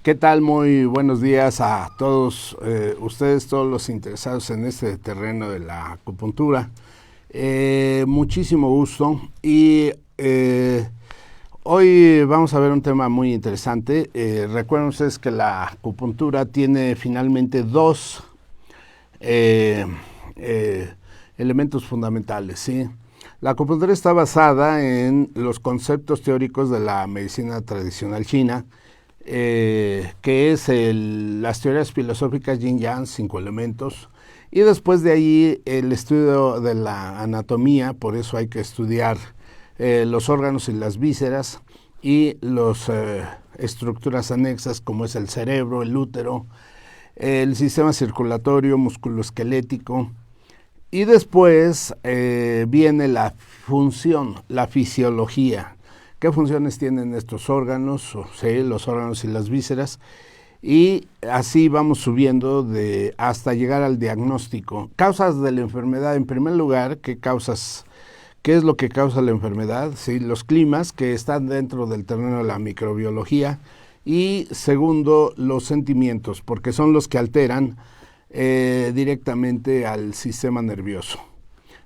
¿Qué tal? Muy buenos días a todos ustedes, todos los interesados en este terreno de la acupuntura. Muchísimo gusto y hoy vamos a ver un tema muy interesante. Recuerden ustedes que la acupuntura tiene finalmente dos elementos fundamentales, ¿sí? La acupuntura está basada en los conceptos teóricos de la medicina tradicional china, que es las teorías filosóficas Yin-Yang, 5 elementos, y después de ahí el estudio de la anatomía. Por eso hay que estudiar los órganos y las vísceras y las estructuras anexas, como es el cerebro, el útero, el sistema circulatorio, musculoesquelético. Y después viene la función, la fisiología. ¿Qué funciones tienen estos órganos? Sí, los órganos y las vísceras. Y así vamos subiendo hasta llegar al diagnóstico. Causas de la enfermedad. En primer lugar, ¿qué es lo que causa la enfermedad? Sí, los climas, que están dentro del terreno de la microbiología. Y segundo, los sentimientos, porque son los que alteran directamente al sistema nervioso.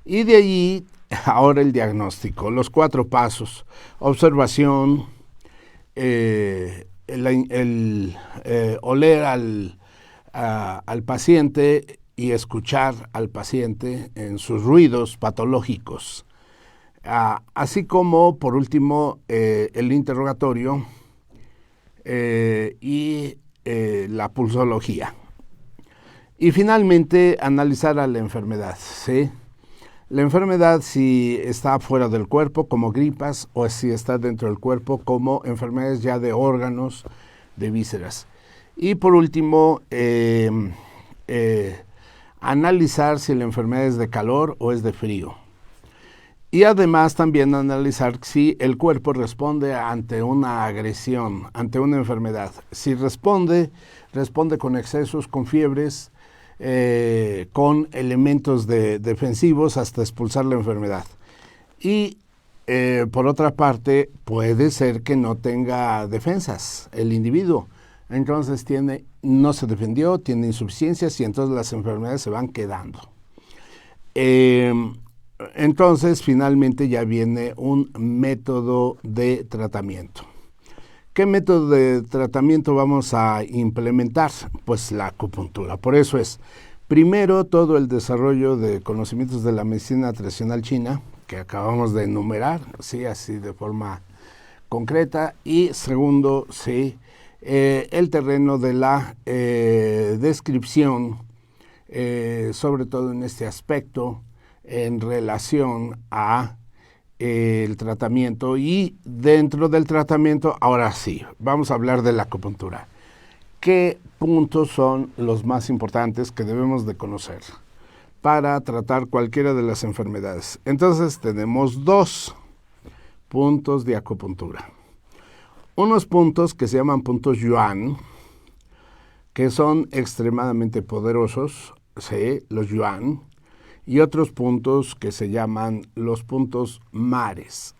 Y de allí, ahora el diagnóstico, los 4 pasos: observación, oler al paciente y escuchar al paciente en sus ruidos patológicos, así como, por último, el interrogatorio y la pulsología. Y finalmente, analizar a la enfermedad, ¿sí? La enfermedad, si está fuera del cuerpo, como gripas, o si está dentro del cuerpo, como enfermedades ya de órganos, de vísceras. Y por último, analizar si la enfermedad es de calor o es de frío. Y además también analizar si el cuerpo responde ante una agresión, ante una enfermedad. Si responde con excesos, con fiebres, con elementos defensivos hasta expulsar la enfermedad. Y por otra parte, puede ser que no tenga defensas el individuo. Entonces no se defendió, tiene insuficiencias y entonces las enfermedades se van quedando. Entonces, finalmente ya viene un método de tratamiento. ¿Qué método de tratamiento vamos a implementar? Pues la acupuntura. Por eso es, primero, todo el desarrollo de conocimientos de la medicina tradicional china, que acabamos de enumerar, ¿sí? Así de forma concreta. Y segundo, sí, el terreno de la descripción, sobre todo en este aspecto, en relación a el tratamiento. Y dentro del tratamiento, ahora sí, vamos a hablar de la acupuntura. ¿Qué puntos son los más importantes que debemos de conocer para tratar cualquiera de las enfermedades? Entonces tenemos 2 puntos de acupuntura. Unos puntos que se llaman puntos Yuan, que son extremadamente poderosos, ¿sí? Los Yuan. Y otros puntos que se llaman los puntos mares,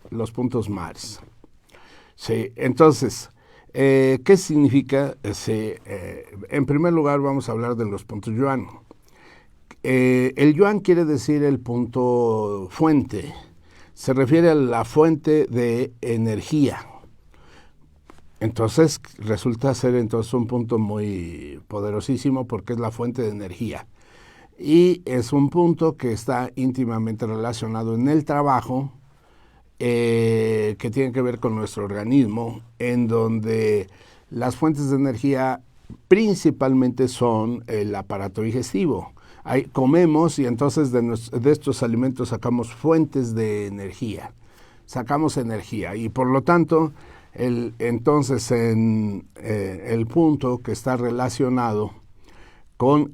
Sí, entonces, ¿qué significa? En primer lugar, vamos a hablar de los puntos Yuan. El Yuan quiere decir el punto fuente. Se refiere a la fuente de energía. Entonces, resulta ser un punto muy poderosísimo porque es la fuente de energía. Y es un punto que está íntimamente relacionado en el trabajo, que tiene que ver con nuestro organismo, en donde las fuentes de energía principalmente son el aparato digestivo. Comemos y entonces de estos alimentos sacamos fuentes de energía, sacamos energía, y por lo tanto el punto que está relacionado con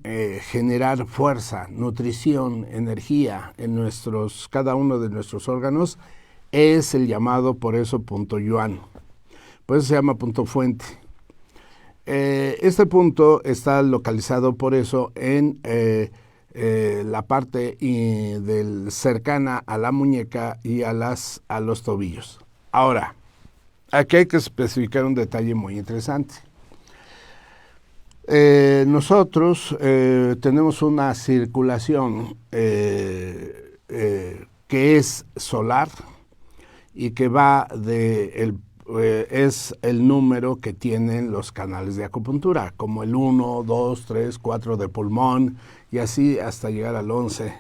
generar fuerza, nutrición, energía en cada uno de nuestros órganos, es el llamado, por eso, punto Yuan. Por eso se llama punto fuente. Este punto está localizado, por eso, en la parte cercana a la muñeca y a los tobillos. Ahora, aquí hay que especificar un detalle muy interesante. Nosotros tenemos una circulación que es solar y que va es el número que tienen los canales de acupuntura, como el 1, 2, 3, 4 de pulmón y así hasta llegar al 11.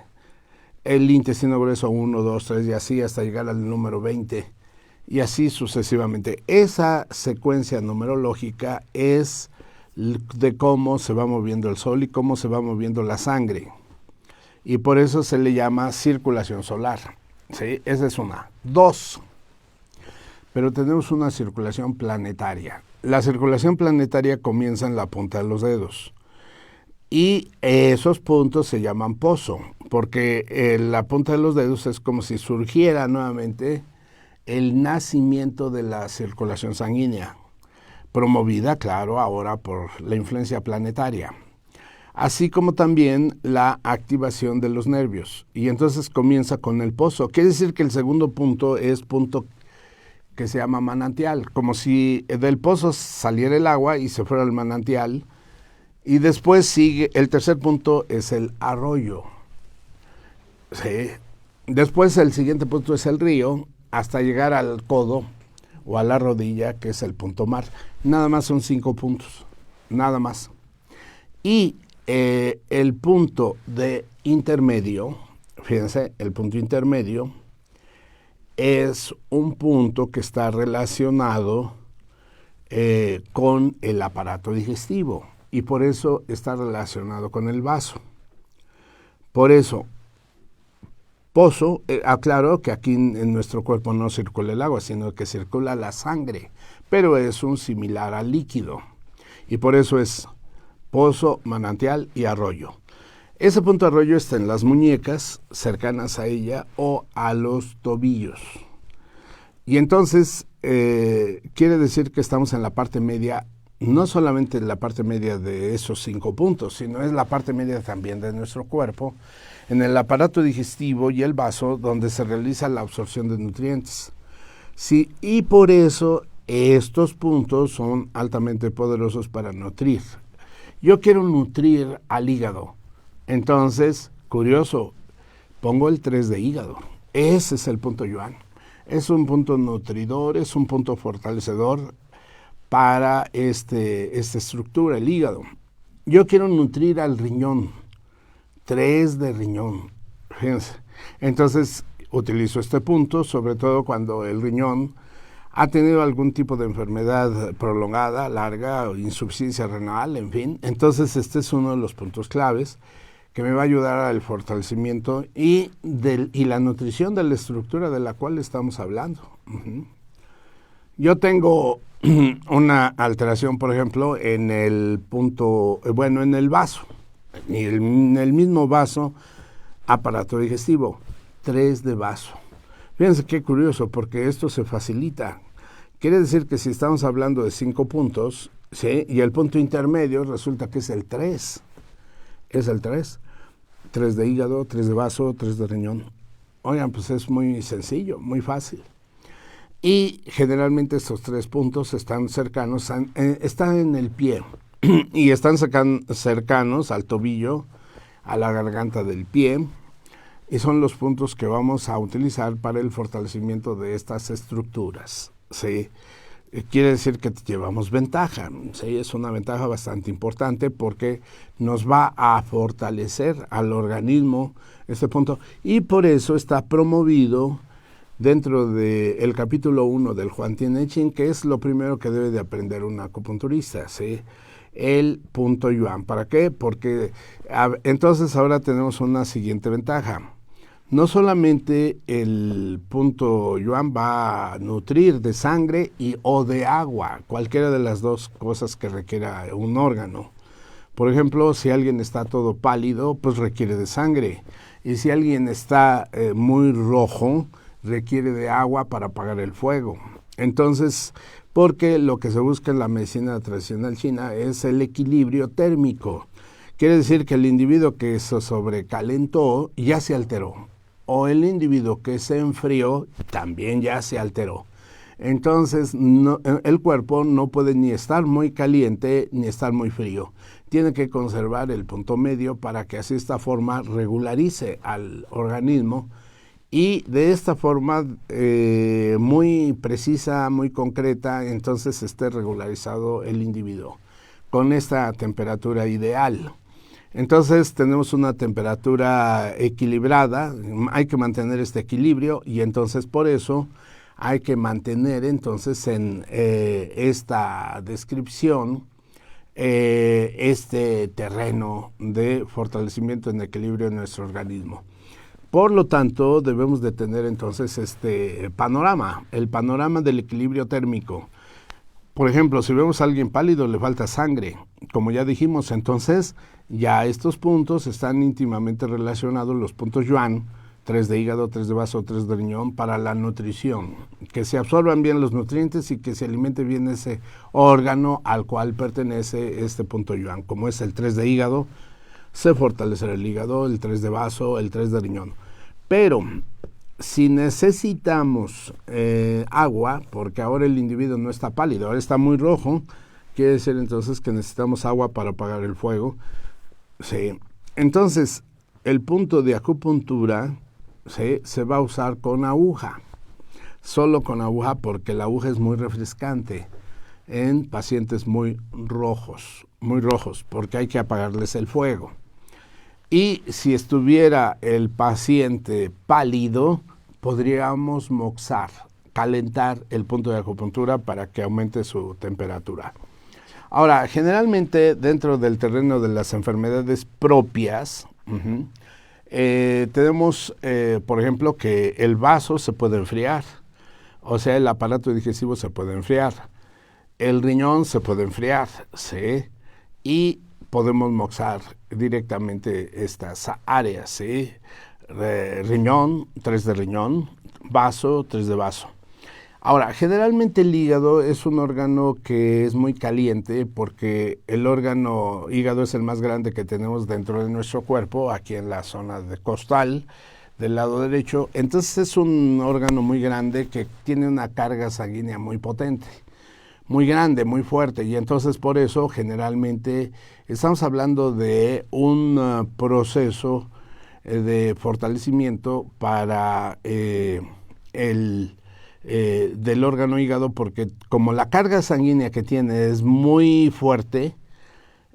El intestino grueso 1, 2, 3 y así hasta llegar al número 20 y así sucesivamente. Esa secuencia numerológica es de cómo se va moviendo el sol y cómo se va moviendo la sangre. Y por eso se le llama circulación solar. ¿Sí? Esa es una. 2. Pero tenemos una circulación planetaria. La circulación planetaria comienza en la punta de los dedos. Y esos puntos se llaman pozo, porque la punta de los dedos es como si surgiera nuevamente el nacimiento de la circulación sanguínea, promovida, claro, ahora por la influencia planetaria, así como también la activación de los nervios. Y entonces comienza con el pozo. Quiere decir que el segundo punto es punto que se llama manantial, como si del pozo saliera el agua y se fuera al manantial. Y después sigue, el tercer punto es el arroyo. Sí. Después el siguiente punto es el río, hasta llegar al codo o a la rodilla, que es el punto mar. Nada más son 5 puntos, nada más. Y el punto de intermedio, fíjense, el punto intermedio es un punto que está relacionado con el aparato digestivo y por eso está relacionado con el vaso. Por eso, pozo, aclaro que aquí en nuestro cuerpo no circula el agua, sino que circula la sangre, pero es un similar al líquido. Y por eso es pozo, manantial y arroyo. Ese punto arroyo está en las muñecas, cercanas a ella, o a los tobillos. Y entonces, quiere decir que estamos en la parte media, no solamente en la parte media de esos 5 puntos, sino es la parte media también de nuestro cuerpo, en el aparato digestivo y el vaso, donde se realiza la absorción de nutrientes. Sí, y por eso estos puntos son altamente poderosos para nutrir. Yo quiero nutrir al hígado. Entonces, curioso, pongo el 3 de hígado. Ese es el punto Yuan. Es un punto nutridor, es un punto fortalecedor para esta estructura, el hígado. Yo quiero nutrir al riñón. 3 de riñón. Fíjense. Entonces, utilizo este punto, sobre todo cuando el riñón ha tenido algún tipo de enfermedad prolongada, larga, o insuficiencia renal, en fin. Entonces, este es uno de los puntos claves que me va a ayudar al fortalecimiento y la nutrición de la estructura de la cual estamos hablando. Yo tengo una alteración, por ejemplo, en el punto, en el vaso. En el mismo vaso, aparato digestivo, 3 de vaso. Fíjense qué curioso, porque esto se facilita. Quiere decir que si estamos hablando de 5 puntos, ¿sí? Y el punto intermedio resulta que es el 3. Es el 3. 3 de hígado, 3 de vaso, 3 de riñón. Oigan, pues es muy sencillo, muy fácil. Y generalmente estos 3 puntos están cercanos, están en el pie y están cercanos al tobillo, a la garganta del pie, y son los puntos que vamos a utilizar para el fortalecimiento de estas estructuras. ¿Sí? Quiere decir que llevamos ventaja. ¿Sí? Es una ventaja bastante importante porque nos va a fortalecer al organismo este punto, y por eso está promovido dentro del capítulo 1 del Huan Tian I Ching, que es lo primero que debe de aprender un acupunturista, ¿sí? El punto Yuan. ¿Para qué? Porque entonces ahora tenemos una siguiente ventaja. No solamente el punto Yuan va a nutrir de sangre o de agua, cualquiera de las dos cosas que requiera un órgano. Por ejemplo, si alguien está todo pálido, pues requiere de sangre. Y si alguien está muy rojo, requiere de agua para apagar el fuego. Entonces, porque lo que se busca en la medicina tradicional china es el equilibrio térmico. Quiere decir que el individuo que se sobrecalentó ya se alteró, o el individuo que se enfrió también ya se alteró. Entonces, el cuerpo no puede ni estar muy caliente ni estar muy frío. tiene que conservar el punto medio para que así de esta forma regularice al organismo y de esta forma muy precisa, muy concreta, entonces esté regularizado el individuo con esta temperatura ideal. Entonces tenemos una temperatura equilibrada, hay que mantener este equilibrio y entonces por eso hay que mantener entonces en esta descripción este terreno de fortalecimiento en equilibrio en nuestro organismo. Por lo tanto, debemos de tener entonces este panorama, el panorama del equilibrio térmico. Por ejemplo, si vemos a alguien pálido, le falta sangre. Como ya dijimos, entonces ya estos puntos están íntimamente relacionados, los puntos Yuan, 3 de hígado, 3 de vaso, 3 de riñón, para la nutrición, que se absorban bien los nutrientes y que se alimente bien ese órgano al cual pertenece este punto Yuan. Como es el 3 de hígado, se fortalecerá el hígado, el 3 de vaso, el 3 de riñón. Pero si necesitamos agua, porque ahora el individuo no está pálido, ahora está muy rojo, quiere decir entonces que necesitamos agua para apagar el fuego. Sí. Entonces, el punto de acupuntura se va a usar con aguja, solo con aguja, porque la aguja es muy refrescante en pacientes muy rojos, porque hay que apagarles el fuego. Y si estuviera el paciente pálido, podríamos moxar, calentar el punto de acupuntura para que aumente su temperatura. Ahora, generalmente dentro del terreno de las enfermedades propias, tenemos, por ejemplo, que el vaso se puede enfriar, o sea, el aparato digestivo se puede enfriar, el riñón se puede enfriar, ¿sí? Y podemos moxar directamente estas áreas, ¿sí? Riñón, 3 de riñón, vaso, 3 de vaso. Ahora, generalmente el hígado es un órgano que es muy caliente porque el órgano hígado es el más grande que tenemos dentro de nuestro cuerpo, aquí en la zona de costal, del lado derecho. Entonces es un órgano muy grande que tiene una carga sanguínea muy potente, muy grande, muy fuerte, y entonces por eso generalmente estamos hablando de un proceso de fortalecimiento para del órgano hígado, porque como la carga sanguínea que tiene es muy fuerte,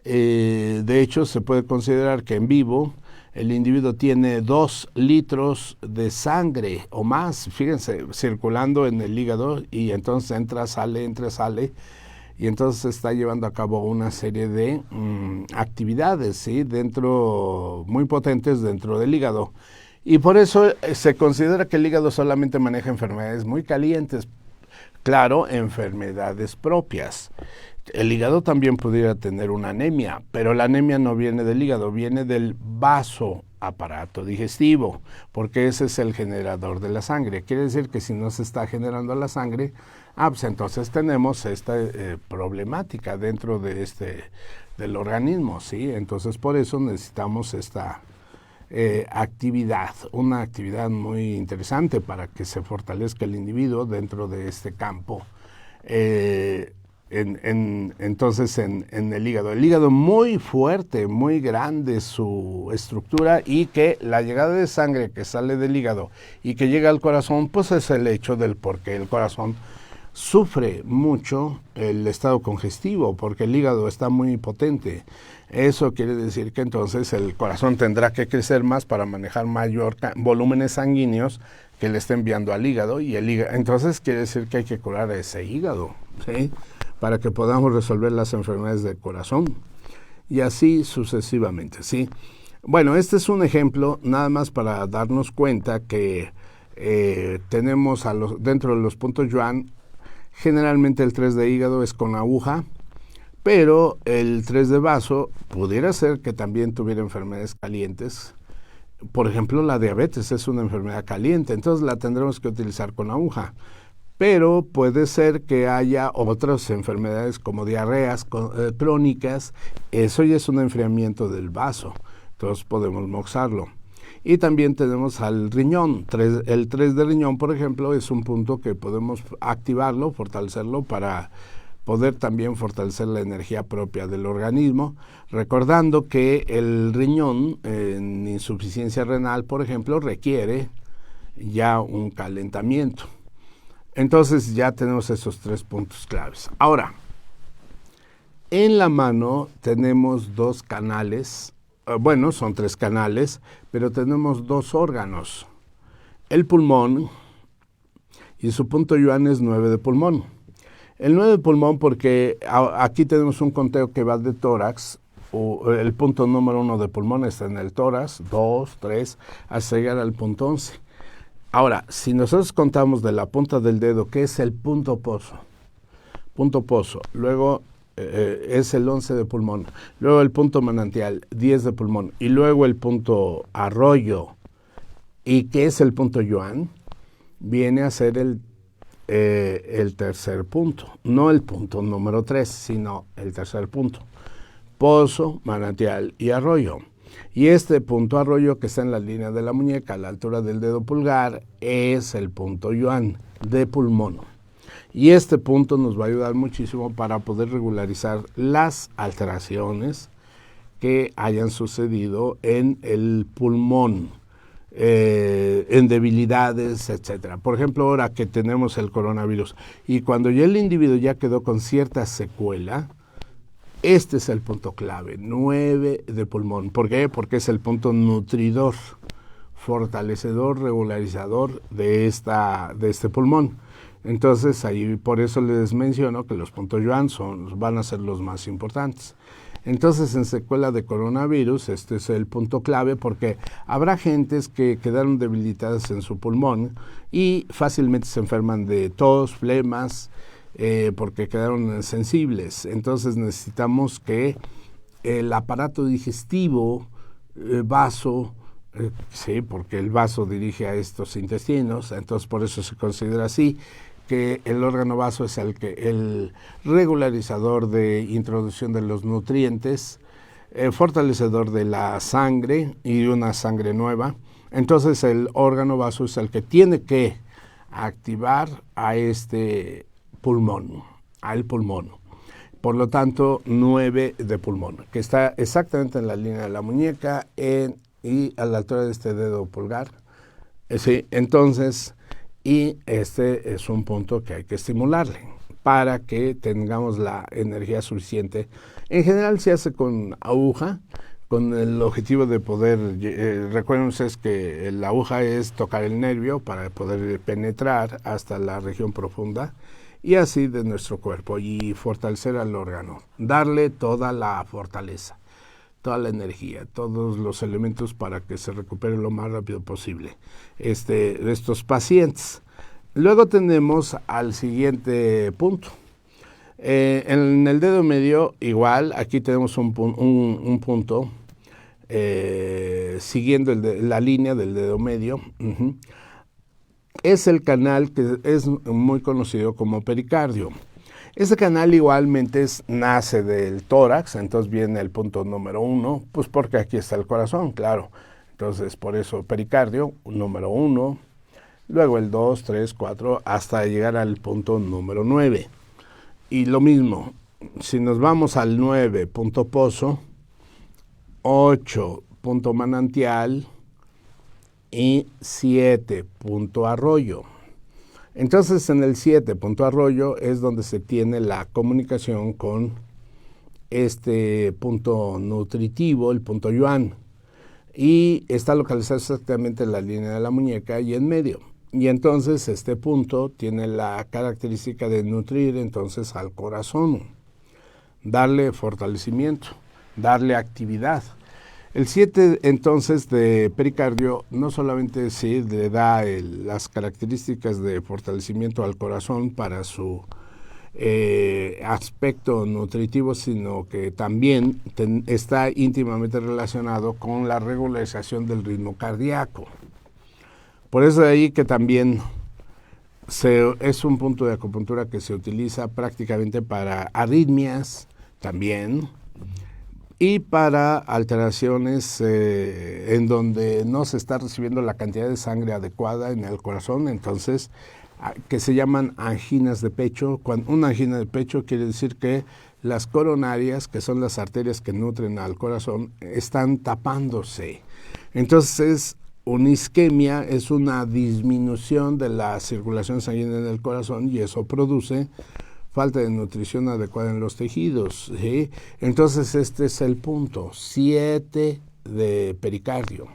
de hecho se puede considerar que en vivo el individuo tiene 2 litros de sangre o más, fíjense, circulando en el hígado, y entonces entra, sale, y entonces está llevando a cabo una serie de actividades, ¿sí? Muy potentes dentro del hígado. Y por eso se considera que el hígado solamente maneja enfermedades muy calientes, claro, enfermedades propias. El hígado también pudiera tener una anemia, pero la anemia no viene del hígado, viene del vaso aparato digestivo, porque ese es el generador de la sangre. Quiere decir que si no se está generando la sangre, pues entonces tenemos esta problemática dentro de del organismo, ¿sí? Entonces por eso necesitamos esta actividad, una actividad muy interesante para que se fortalezca el individuo dentro de este campo. Entonces en el hígado. El hígado muy fuerte, muy grande su estructura, y que la llegada de sangre que sale del hígado y que llega al corazón, pues es el hecho del por qué el corazón sufre mucho el estado congestivo, porque el hígado está muy potente. Eso quiere decir que entonces el corazón tendrá que crecer más para manejar mayor volúmenes sanguíneos que le esté enviando al hígado, y el hígado, entonces quiere decir que hay que curar ese hígado, ¿sí? Para que podamos resolver las enfermedades del corazón, y así sucesivamente, ¿sí? Bueno, este es un ejemplo nada más para darnos cuenta que tenemos dentro de los puntos Yuan, generalmente el 3 de hígado es con aguja, pero el 3 de vaso pudiera ser que también tuviera enfermedades calientes. Por ejemplo, la diabetes es una enfermedad caliente, entonces la tendremos que utilizar con aguja. Pero puede ser que haya otras enfermedades como diarreas crónicas, eso ya es un enfriamiento del vaso, entonces podemos moxarlo. Y también tenemos al riñón, el 3 de riñón, por ejemplo, es un punto que podemos activarlo, fortalecerlo para poder también fortalecer la energía propia del organismo, recordando que el riñón en insuficiencia renal, por ejemplo, requiere ya un calentamiento. Entonces ya tenemos esos 3 puntos claves. Ahora, en la mano tenemos 2 canales, bueno, son 3 canales, pero tenemos 2 órganos. El pulmón, y su punto yuan es 9 de pulmón. El 9 de pulmón porque aquí tenemos un conteo que va de tórax, el punto número 1 de pulmón está en el tórax, 2, 3, hasta llegar al punto 11. Ahora, si nosotros contamos de la punta del dedo, que es el punto pozo, luego es el 11 de pulmón, luego el punto manantial, 10 de pulmón, y luego el punto arroyo, y que es el punto yuan, viene a ser el tercer punto, no el punto número 3, sino el tercer punto, pozo, manantial y arroyo. Y este punto arroyo que está en la línea de la muñeca a la altura del dedo pulgar es el punto yuan de pulmón. Y este punto nos va a ayudar muchísimo para poder regularizar las alteraciones que hayan sucedido en el pulmón, en debilidades, etcétera. Por ejemplo, ahora que tenemos el coronavirus y cuando ya el individuo ya quedó con cierta secuela, este es el punto clave, 9 de pulmón. ¿Por qué? Porque es el punto nutridor, fortalecedor, regularizador de este pulmón. Entonces, ahí por eso les menciono que los puntos yuan van a ser los más importantes. Entonces, en secuela de coronavirus, este es el punto clave porque habrá gentes que quedaron debilitadas en su pulmón y fácilmente se enferman de tos, flemas, porque quedaron sensibles. Entonces necesitamos que el aparato digestivo, vaso, sí, porque el vaso dirige a estos intestinos, entonces por eso se considera así, que el órgano vaso es el regularizador de introducción de los nutrientes, fortalecedor de la sangre y una sangre nueva. Entonces el órgano vaso es el que tiene que activar a este pulmón, al pulmón. Por lo tanto, 9 de pulmón, que está exactamente en la línea de la muñeca y a la altura de este dedo pulgar. Sí, entonces, y este es un punto que hay que estimularle para que tengamos la energía suficiente. En general se hace con aguja, con el objetivo de poder, recuerden ustedes que la aguja es tocar el nervio para poder penetrar hasta la región profunda y así de nuestro cuerpo y fortalecer al órgano, darle toda la fortaleza, toda la energía, todos los elementos para que se recupere lo más rápido posible estos pacientes. Luego tenemos al siguiente punto. En el dedo medio, igual, aquí tenemos un punto siguiendo la línea del dedo medio. Es el canal que es muy conocido como pericardio. Este canal igualmente nace del tórax, entonces viene el punto número 1, pues porque aquí está el corazón, claro. Entonces, por eso pericardio, número 1, luego el 2, 3, 4, hasta llegar al punto número 9. Y lo mismo, si nos vamos al 9, punto pozo, 8, punto manantial, y 7, punto arroyo. Entonces en el 7, punto arroyo, es donde se tiene la comunicación con este punto nutritivo, el punto yuan, y está localizado exactamente en la línea de la muñeca y en medio. Y entonces este punto tiene la característica de nutrir entonces al corazón, darle fortalecimiento, darle actividad. El 7 entonces de pericardio no solamente sí le da las características de fortalecimiento al corazón para su aspecto nutritivo, sino que también está íntimamente relacionado con la regularización del ritmo cardíaco. Por eso de ahí que también es un punto de acupuntura que se utiliza prácticamente para arritmias también, y para alteraciones en donde no se está recibiendo la cantidad de sangre adecuada en el corazón, entonces que se llaman anginas de pecho. Una angina de pecho quiere decir que las coronarias, que son las arterias que nutren al corazón, están tapándose. Entonces, una isquemia es una disminución de la circulación sanguínea en el corazón y eso produce falta de nutrición adecuada en los tejidos, ¿sí? Entonces, este es el punto, 7 de pericardio.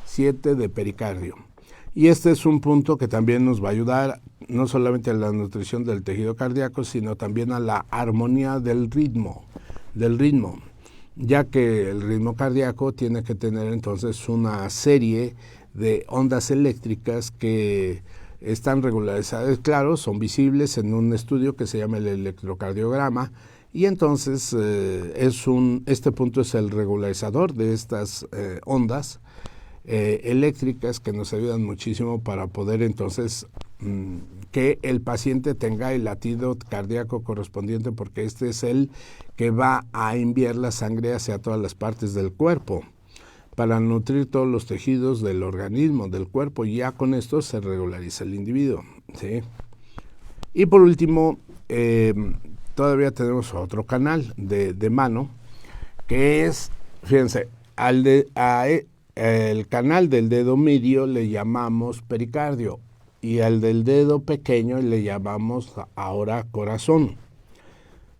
7 de pericardio. Y este es un punto que también nos va a ayudar no solamente a la nutrición del tejido cardíaco, sino también a la armonía del ritmo, ya que el ritmo cardíaco tiene que tener entonces una serie de ondas eléctricas que están regularizadas, claro, son visibles en un estudio que se llama el electrocardiograma, y entonces este punto es el regularizador de estas ondas eléctricas que nos ayudan muchísimo para poder entonces que el paciente tenga el latido cardíaco correspondiente, porque este es el que va a enviar la sangre hacia todas las partes del cuerpo para nutrir todos los tejidos del organismo, del cuerpo, y ya con esto se regulariza el individuo, ¿sí? Y por último, todavía tenemos otro canal de mano, que es, fíjense, el canal del dedo medio le llamamos pericardio y al del dedo pequeño le llamamos ahora corazón.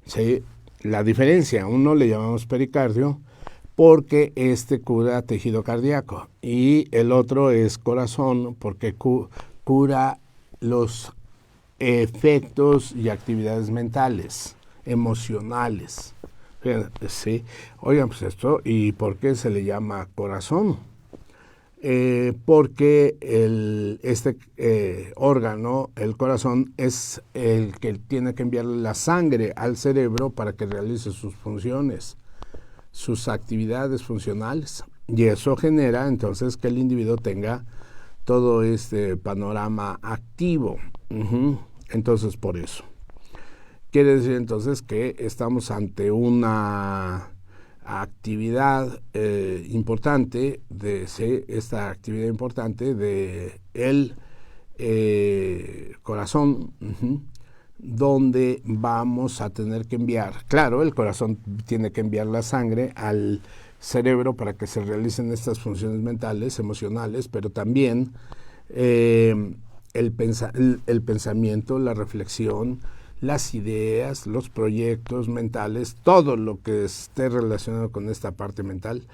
¿Sí? La diferencia, uno le llamamos pericardio porque este cura tejido cardíaco y el otro es corazón porque cura los efectos y actividades mentales, emocionales. Sí. Oigan, pues esto, ¿y por qué se le llama corazón? Porque este órgano, el corazón, es el que tiene que enviar la sangre al cerebro para que realice sus funciones, sus actividades funcionales. Y eso genera entonces que el individuo tenga todo este panorama activo. Entonces, por eso. Quiere decir entonces que estamos ante una actividad importante, esta actividad importante de el corazón, donde vamos a tener que enviar, claro, el corazón tiene que enviar la sangre al cerebro para que se realicen estas funciones mentales, emocionales, pero también el pensamiento, la reflexión, las ideas, los proyectos mentales, todo lo que esté relacionado con esta parte mental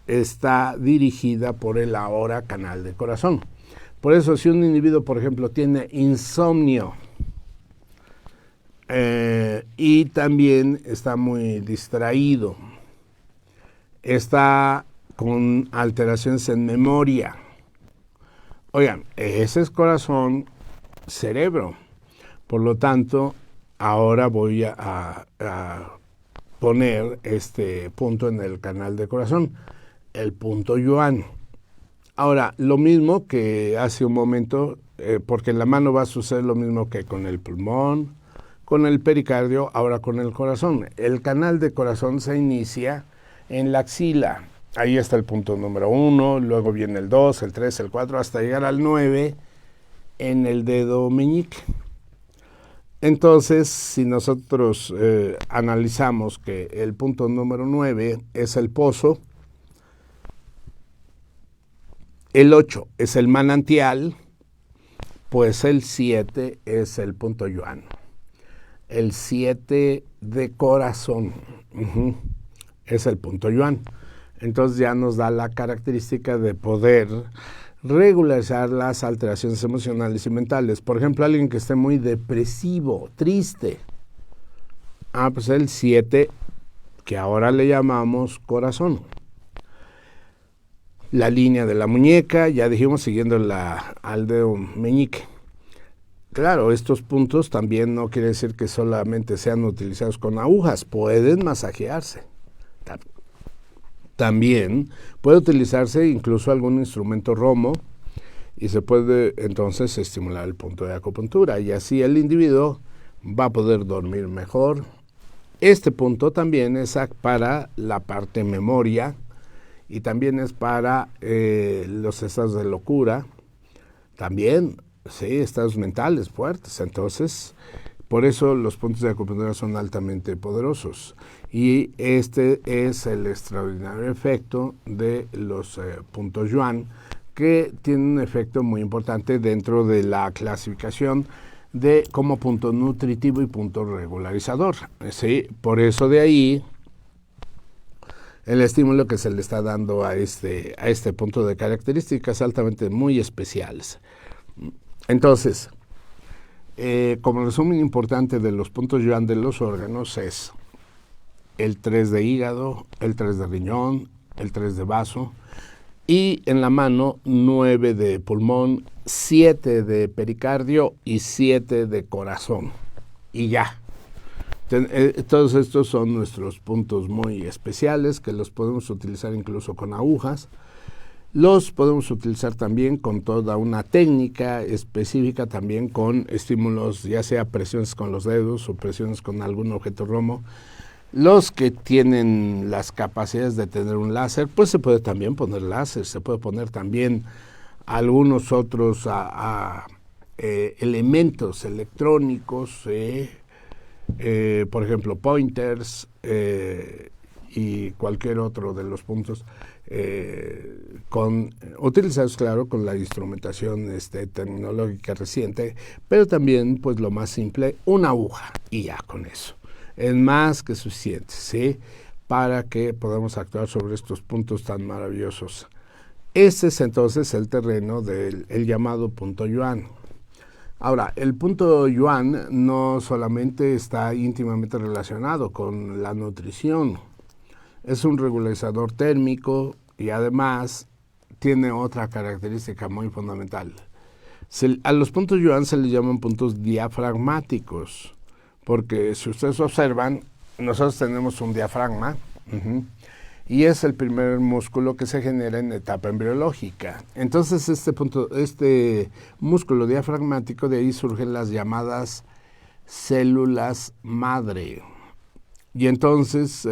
está dirigida por el ahora canal de corazón. Por eso, si un individuo, por ejemplo, tiene insomnio y también está muy distraído, está con alteraciones en memoria, oigan, ese es corazón, cerebro. Por lo tanto, ahora voy a poner este punto en el canal de corazón, el punto Yuan. Ahora, lo mismo que hace un momento, porque en la mano va a suceder lo mismo que con el pulmón, con el pericardio, ahora con el corazón. El canal de corazón se inicia en la axila. Ahí está el punto número 1, luego viene el 2, el 3, el 4, hasta llegar al 9 en el dedo meñique. Entonces, si nosotros analizamos que el punto número 9 es el pozo, el 8 es el manantial, pues el 7 es el punto Yuan. El 7 de corazón es el punto Yuan. Entonces ya nos da la característica de poder regularizar las alteraciones emocionales y mentales. Por ejemplo, alguien que esté muy depresivo, triste. Pues el 7, que ahora le llamamos corazón. La línea de la muñeca, ya dijimos, siguiendo al dedo meñique. Claro, estos puntos también no quiere decir que solamente sean utilizados con agujas, pueden masajearse. También puede utilizarse incluso algún instrumento romo y se puede entonces estimular el punto de acupuntura y así el individuo va a poder dormir mejor. Este punto también es para la parte memoria y también es para los estados de locura. También sí, estados mentales fuertes. Entonces, por eso los puntos de acupuntura son altamente poderosos. Y este es el extraordinario efecto de los puntos Yuan, que tienen un efecto muy importante dentro de la clasificación de como punto nutritivo y punto regularizador. ¿Sí? Por eso de ahí el estímulo que se le está dando a este punto de características altamente muy especiales. Entonces, como resumen importante de los puntos Yuan de los órganos es el 3 de hígado, el 3 de riñón, el 3 de vaso, y en la mano 9 de pulmón, 7 de pericardio y 7 de corazón. Y ya. Todos estos son nuestros puntos muy especiales que los podemos utilizar incluso con agujas. Los podemos utilizar también con toda una técnica específica, también con estímulos, ya sea presiones con los dedos o presiones con algún objeto romo. Los que tienen las capacidades de tener un láser, pues se puede también poner láser, se puede poner también algunos otros elementos electrónicos, por ejemplo pointers y cualquier otro de los puntos, utilizados claro con la instrumentación tecnológica reciente, pero también pues lo más simple, una aguja y ya con eso. Es más que suficiente, ¿sí? Para que podamos actuar sobre estos puntos tan maravillosos. Este es entonces el terreno del llamado punto Yuan. Ahora, el punto Yuan no solamente está íntimamente relacionado con la nutrición, es un regularizador térmico y además tiene otra característica muy fundamental. A los puntos Yuan se les llaman puntos diafragmáticos, porque si ustedes observan, nosotros tenemos un diafragma, y es el primer músculo que se genera en etapa embriológica. Entonces este músculo diafragmático, de ahí surgen las llamadas células madre. Y entonces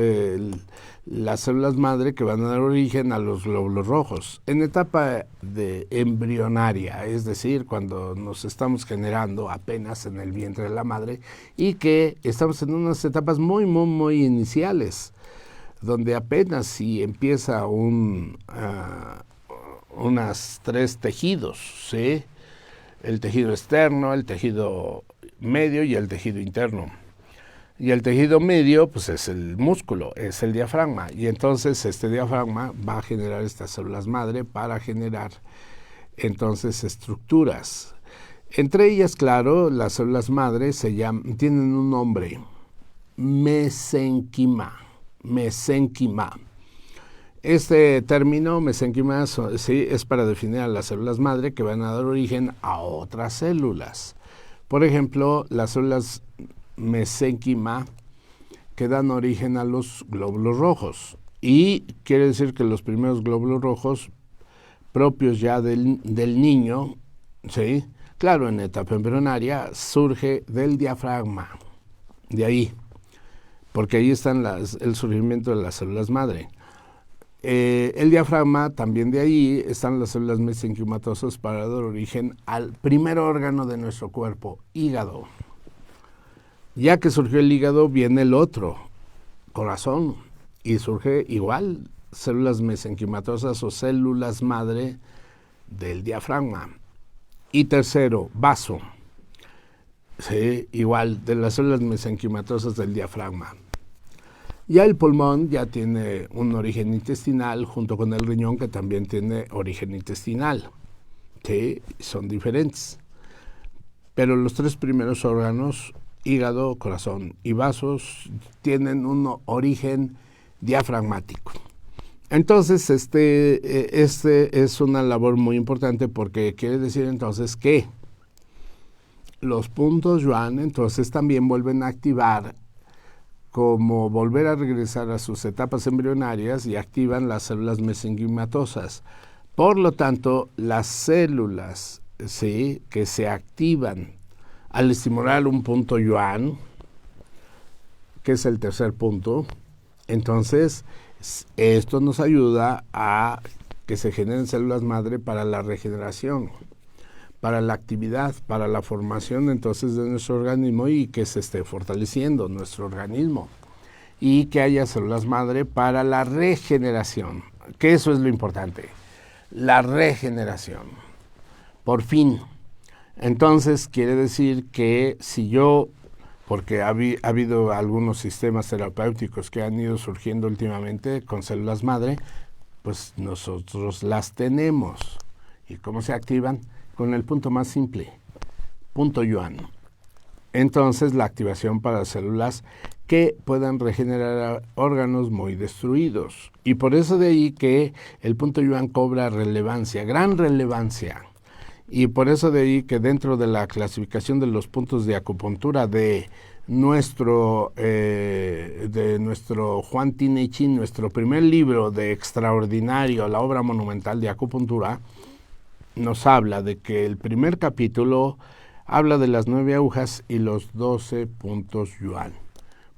las células madre que van a dar origen a los glóbulos rojos. En etapa de embrionaria, es decir, cuando nos estamos generando apenas en el vientre de la madre y que estamos en unas etapas muy, muy, muy iniciales, donde apenas si empieza unas 3 tejidos, ¿sí? El tejido externo, el tejido medio y el tejido interno. Y el tejido medio, pues es el músculo, es el diafragma. Y entonces este diafragma va a generar estas células madre para generar entonces estructuras. Entre ellas, claro, las células madre tienen un nombre, mesénquima. Este término, mesénquima, sí, es para definir a las células madre que van a dar origen a otras células. Por ejemplo, las células mesénquima que dan origen a los glóbulos rojos. Y quiere decir que los primeros glóbulos rojos propios ya del niño, ¿sí? Claro, en etapa embrionaria surge del diafragma, de ahí, porque ahí están el surgimiento de las células madre. El diafragma, también de ahí están las células mesenquimatosas para dar origen al primer órgano de nuestro cuerpo, hígado. Ya que surgió el hígado, viene el otro, corazón, y surge igual células mesenquimatosas o células madre del diafragma. Y tercero, vaso, sí, igual de las células mesenquimatosas del diafragma. Ya el pulmón ya tiene un origen intestinal junto con el riñón que también tiene origen intestinal, sí, son diferentes. Pero los 3 primeros órganos, hígado, corazón y vasos, tienen un origen diafragmático. Entonces, este es una labor muy importante porque quiere decir entonces que los puntos Yuan entonces también vuelven a activar, como volver a regresar a sus etapas embrionarias, y activan las células mesenquimatosas. Por lo tanto, las células, ¿sí?, que se activan al estimular un punto Yuan, que es el tercer punto, entonces esto nos ayuda a que se generen células madre para la regeneración. para la actividad, para la formación entonces de nuestro organismo y que se esté fortaleciendo nuestro organismo y que haya células madre para la regeneración, que eso es lo importante, la regeneración, por fin. Entonces quiere decir que si yo, porque ha habido algunos sistemas terapéuticos que han ido surgiendo últimamente con células madre, pues nosotros las tenemos. ¿Y cómo se activan? Con el punto más simple, punto Yuan. Entonces la activación para células que puedan regenerar órganos muy destruidos. Y por eso de ahí que el punto Yuan cobra relevancia, gran relevancia. Y por eso de ahí que dentro de la clasificación de los puntos de acupuntura de nuestro Juan Tinechin, nuestro primer libro de extraordinario, la obra monumental de acupuntura, nos habla de que el primer capítulo habla de las 9 agujas y los 12 puntos Yuan,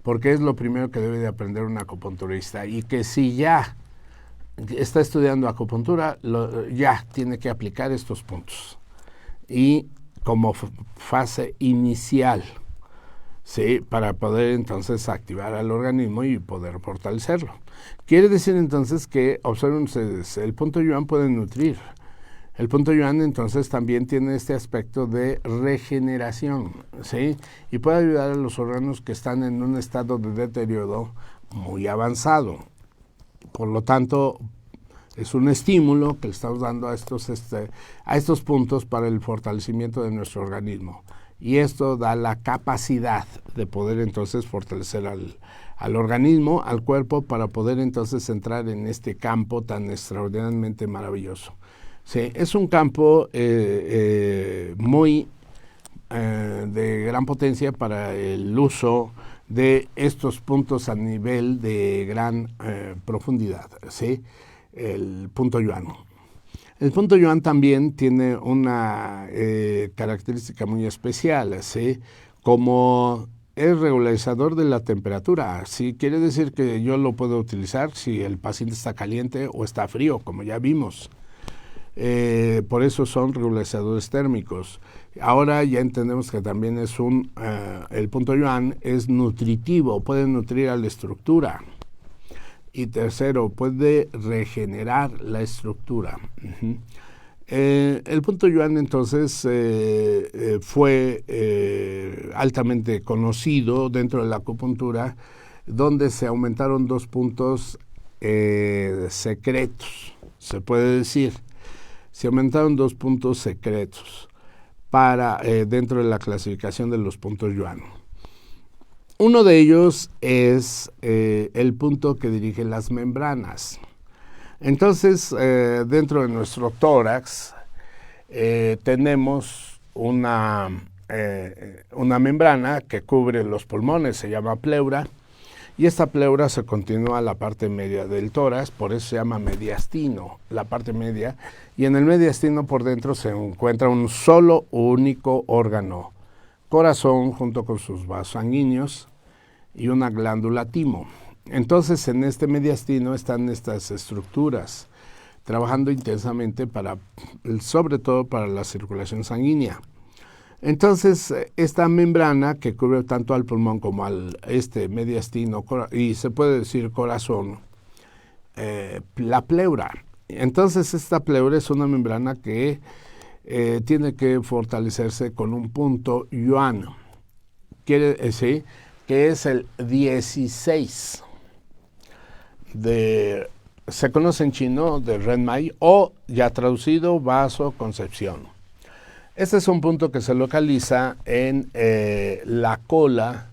porque es lo primero que debe de aprender un acupunturista y que si ya está estudiando acupuntura, ya tiene que aplicar estos puntos. Y como fase inicial, ¿sí? Para poder entonces activar al organismo y poder fortalecerlo. Quiere decir entonces que, observen ustedes, el punto Yuan puede nutrir. El punto Yuan entonces también tiene este aspecto de regeneración, ¿sí? Y puede ayudar a los órganos que están en un estado de deterioro muy avanzado. Por lo tanto, es un estímulo que le estamos dando a estos puntos para el fortalecimiento de nuestro organismo. Y esto da la capacidad de poder entonces fortalecer al organismo, al cuerpo, para poder entonces entrar en este campo tan extraordinariamente maravilloso. Sí, es un campo muy de gran potencia para el uso de estos puntos a nivel de gran profundidad, ¿sí? El punto Yuan. El punto Yuan también tiene una característica muy especial, ¿sí? Como es regularizador de la temperatura. Sí, quiere decir que yo lo puedo utilizar si el paciente está caliente o está frío, como ya vimos. Por eso son regularizadores térmicos. Ahora ya entendemos que también es el punto Yuan es nutritivo, puede nutrir a la estructura. Y tercero, puede regenerar la estructura. El punto Yuan entonces fue altamente conocido dentro de la acupuntura, donde se aumentaron 2 puntos secretos, se puede decir. Se aumentaron 2 puntos secretos para dentro de la clasificación de los puntos Yuan. Uno de ellos es el punto que dirige las membranas. Entonces, dentro de nuestro tórax tenemos una membrana que cubre los pulmones, se llama pleura, y esta pleura se continúa a la parte media del tórax, por eso se llama mediastino, la parte media, y en el mediastino por dentro se encuentra un solo único órgano, corazón junto con sus vasos sanguíneos y una glándula timo. Entonces en este mediastino están estas estructuras trabajando intensamente sobre todo para la circulación sanguínea. Entonces esta membrana que cubre tanto al pulmón como al mediastino y se puede decir corazón, la pleura. Entonces esta pleura es una membrana que tiene que fortalecerse con un punto Yuan. Quiere decir que es el 16 se conoce en chino de Renmai o ya traducido vasoconcepción. Este es un punto que se localiza en la cola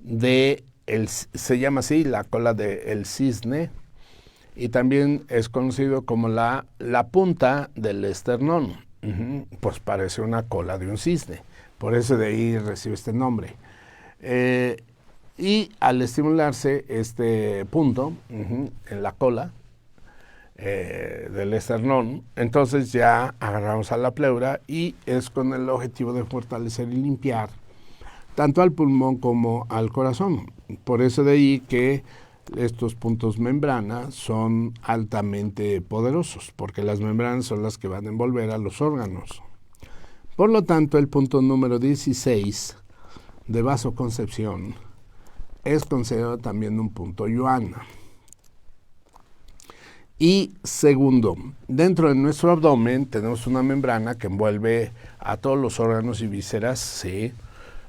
se llama así, la cola del cisne, y también es conocido como la punta del esternón. Pues parece una cola de un cisne, por eso de ahí recibe este nombre. Y al estimularse este punto en la cola del esternón, entonces ya agarramos a la pleura y es con el objetivo de fortalecer y limpiar tanto al pulmón como al corazón. Por eso de ahí que estos puntos membrana son altamente poderosos, porque las membranas son las que van a envolver a los órganos. Por lo tanto, el punto número 16 de vasoconcepción es considerado también un punto Yuan. Y segundo, dentro de nuestro abdomen tenemos una membrana que envuelve a todos los órganos y vísceras, ¿sí?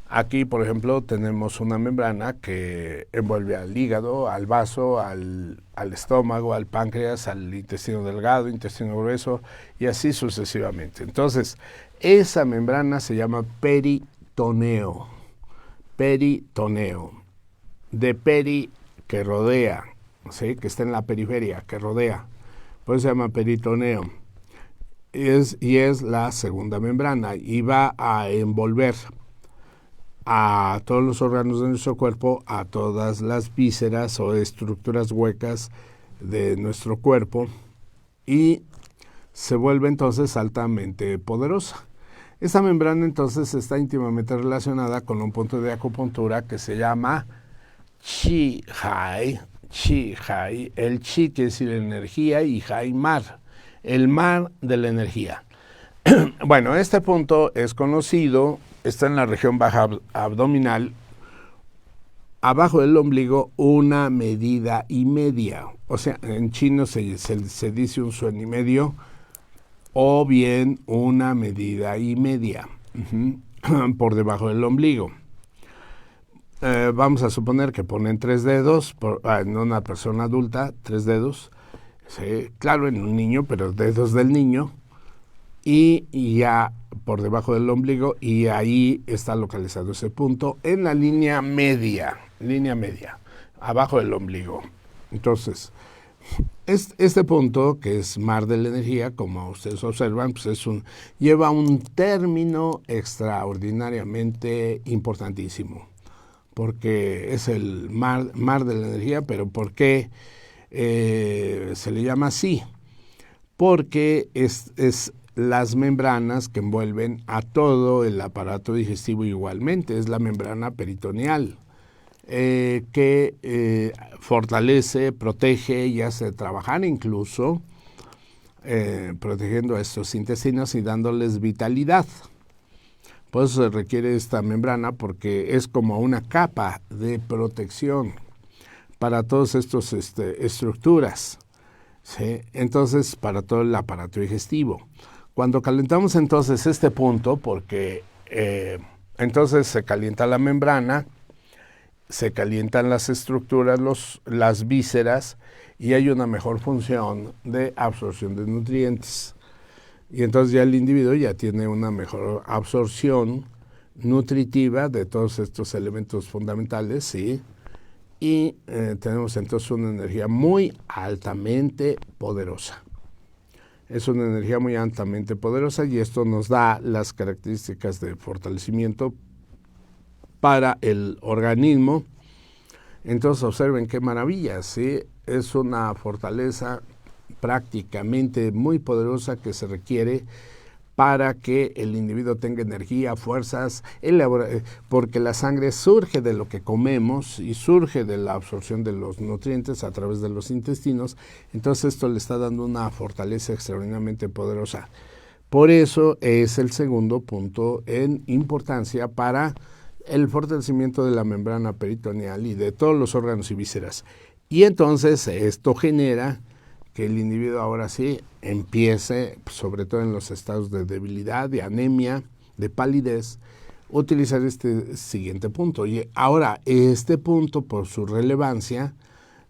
Aquí, por ejemplo, tenemos una membrana que envuelve al hígado, al vaso, al estómago, al páncreas, al intestino delgado, intestino grueso y así sucesivamente. Entonces, esa membrana se llama peritoneo. Peritoneo. De peri, que rodea, ¿sí? Que está en la periferia, que rodea. Por eso se llama peritoneo. Y es la segunda membrana y va a envolver a todos los órganos de nuestro cuerpo, a todas las vísceras o estructuras huecas de nuestro cuerpo y se vuelve entonces altamente poderosa. Esta membrana entonces está íntimamente relacionada con un punto de acupuntura que se llama Qi Hai. El Qi quiere decir energía y Hai mar, el mar de la energía. Bueno, este punto es conocido, está en la región baja abdominal, abajo del ombligo, 1,5 medida. O sea, en chino se dice 1 suan y medio, o bien 1,5 medida, por debajo del ombligo. Vamos a suponer que ponen 3 dedos, en una persona adulta, 3 dedos, ¿sí? Claro, en un niño, pero dedos del niño, y ya por debajo del ombligo, y ahí está localizado ese punto en la línea media, abajo del ombligo. Entonces, este punto, que es mar de la energía, como ustedes observan, pues lleva un término extraordinariamente importantísimo, porque es el mar de la energía. Pero ¿por qué se le llama así? Porque es las membranas que envuelven a todo el aparato digestivo igualmente, es la membrana peritoneal, que fortalece, protege y hace trabajar incluso, protegiendo a estos intestinos y dándoles vitalidad. Por eso se requiere esta membrana, porque es como una capa de protección para todas estas estructuras, ¿sí? Entonces, para todo el aparato digestivo. Cuando calentamos entonces este punto, porque entonces se calienta la membrana, se calientan las estructuras, las vísceras, y hay una mejor función de absorción de nutrientes. Y entonces ya el individuo ya tiene una mejor absorción nutritiva de todos estos elementos fundamentales, ¿sí? Y tenemos entonces una energía muy altamente poderosa. Es una energía muy altamente poderosa y esto nos da las características de fortalecimiento para el organismo. Entonces observen qué maravilla, ¿sí? Es una fortaleza prácticamente muy poderosa que se requiere para que el individuo tenga energía, fuerzas, porque la sangre surge de lo que comemos y surge de la absorción de los nutrientes a través de los intestinos. Entonces esto le está dando una fortaleza extraordinariamente poderosa. Por eso es el segundo punto en importancia para el fortalecimiento de la membrana peritoneal y de todos los órganos y vísceras. Y entonces esto genera que el individuo ahora sí empiece, sobre todo en los estados de debilidad, de anemia, de palidez, utilizar este siguiente punto. Y ahora este punto, por su relevancia